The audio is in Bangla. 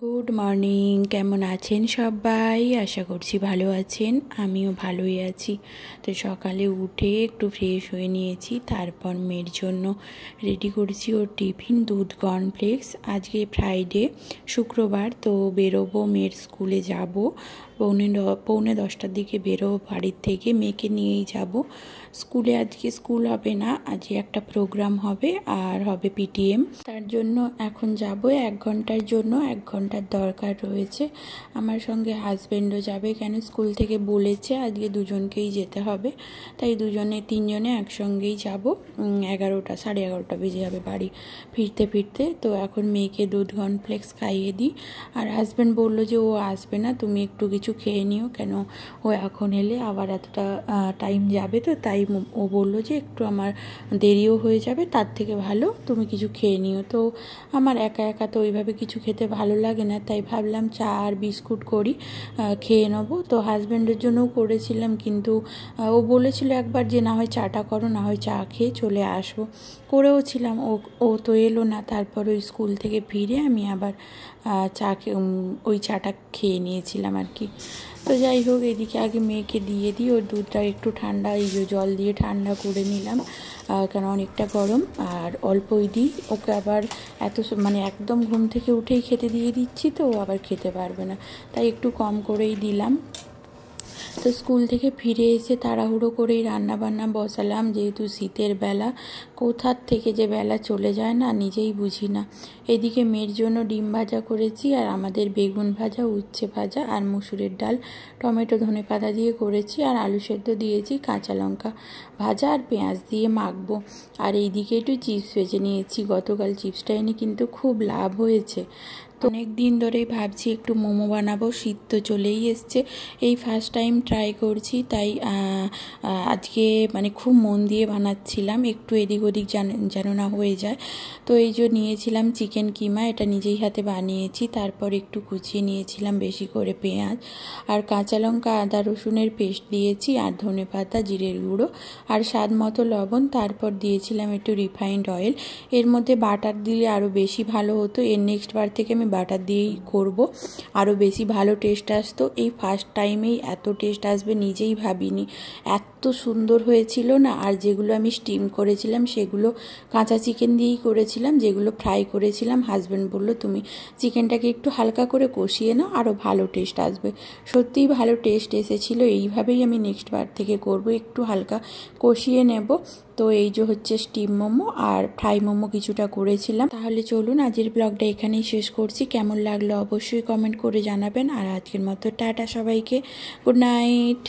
গুড মর্নিং, কেমন আছেন সবাই? আশা করছি ভালো আছেন। আমিও ভালোই আছি। তো সকালে উঠে একটু ফ্রেশ হয়ে নিয়েছি, তারপর মেয়ের জন্য রেডি করেছি ওর টিফিন, দুধ কর্নফ্লেক্স। আজকে ফ্রাইডে, শুক্রবার, তো বেরোবো, মেয়ের স্কুলে যাব। পৌনে 10টার দিকে বেরোবো বাড়ির থেকে, মেয়েকে নিয়েই যাব স্কুলে। আজকে স্কুল হবে না, আজকে একটা প্রোগ্রাম হবে আর হবে পিটিএম। তার জন্য এখন যাব 1 ঘন্টার জন্য। 1 ঘন্টার দরকার রয়েছে। আমার সঙ্গে হাজব্যান্ডও যাবে, কেন স্কুল থেকে বলেছে আজকে দুজনকেই যেতে হবে, তাই তিনজনে একসঙ্গেই যাব। 11টা, 11:30 বেজে যাবে বাড়ি ফিরতে ফিরতে। তো এখন মেয়েকে দুধ কর্নফ্লেক্স খাইয়ে দিই। আর হাজব্যান্ড বললো যে ও আসবে না, তুমি একটু কিছু খেয়ে নিও, কেন ও এখন এলে আবার এতটা টাইম যাবে, তো তাই ও বললো যে একটু আমার দেরিও হয়ে যাবে, তার থেকে ভালো তুমি কিছু খেয়ে নিও। তো আমার একা একা তো ওইভাবে কিছু খেতে ভালো লাগে না, তাই ভাবলাম চা আর বিস্কুট করি, খেয়ে নেবো। তো হাজব্যান্ডের জন্যও করেছিলাম, কিন্তু ও বলেছিল একবার যে না হয় চাটা করো, না হয় চা খেয়ে চলে আসবো। করেও ছিলাম, ও তো এলো না। তারপর ওই স্কুল থেকে ফিরে আমি আবার ওই চাটা খেয়ে নিয়েছিলাম আর কি। তো যাই হোক, এদিকে আগে মেয়েকে দিয়ে দিই, ওর দুধটা একটু ঠান্ডা, এই যে জল দিয়ে ঠান্ডা করে নিলাম, কারণ অনেকটা গরম। আর অল্পই দিই ওকে, আবার একদম ঘুম থেকে উঠেই খেতে দিয়ে দিচ্ছি, তো ও আবার খেতে পারবে না, তাই একটু কম করেই দিলাম। তো স্কুল থেকে ফিরে এসে তাড়াহুড়ো করেই রান্নাবান্না বসালাম, যেহেতু শীতের বেলা, কোথার থেকে যে বেলা চলে যায় না নিজেই বুঝি না। এদিকে মেয়ের জন্য ডিম ভাজা করেছি, আর আমাদের বেগুন ভাজা, উচ্ছে ভাজা, আর মুসুরের ডাল, টমেটো ধনেপাতা দিয়ে করেছি, আর আলু সেদ্ধ দিয়েছি, কাঁচা লঙ্কা ভাজা আর পেঁয়াজ দিয়ে মাখবো। আর এইদিকে একটু চিপস ভেজে নিয়েছি, গতকাল চিপসটা এনে কিন্তু খুব লাভ হয়েছে। তো অনেক দিন ধরেই ভাবছি একটু মোমো বানাবো, শীত তো চলেই এসছে, এই ফার্স্ট টাইম ট্রাই করছি, তাই আজকে খুব মন দিয়ে বানাচ্ছিলাম, একটু এদিক ওদিক যেন না হয়ে যায়। তো এই যে নিয়েছিলাম চিকেন কিমা, এটা নিজেই হাতে বানিয়েছি। তারপর একটু কুচিয়ে নিয়েছিলাম বেশি করে পেঁয়াজ, আর কাঁচা লঙ্কা, আদা রসুনের পেস্ট দিয়েছি, আর ধনেপাতা, জিরের গুঁড়ো, আর স্বাদ মতো লবণ। তারপর দিয়েছিলাম একটু রিফাইন্ড অয়েল। এর মধ্যে বাটার দিলে আরও বেশি ভালো হতো, এর নেক্সট বার থেকে আমি বাটার দিয়েই করব, আরও বেশি ভালো টেস্ট আসতো। এই ফার্স্ট টাইমেই এত টেস্ট আসবে নিজেই ভাবিনি, এত সুন্দর হয়েছিল না। আর যেগুলো আমি স্টিম করেছিলাম সেগুলো কাঁচা চিকেন দিয়েই করেছিলাম, যেগুলো ফ্রাই করেছিলাম হাজব্যান্ড বললো তুমি চিকেনটাকে একটু হালকা করে কষিয়ে নাও, আরও ভালো টেস্ট আসবে। সত্যিই ভালো টেস্ট এসেছিলো। এইভাবেই আমি নেক্সট বার থেকে করব, একটু হালকা কষিয়ে নেব। তো এই যে হচ্ছে স্টিম মোমো আর ফ্রাই মোমো কিছুটা করেছিলাম। তাহলে চলুন আজকের ব্লগটা এখানেই শেষ করছি। কেমন লাগলো অবশ্যই কমেন্ট করে জানাবেন। আর আজকের মতো টাটা সবাইকে, গুড নাইট।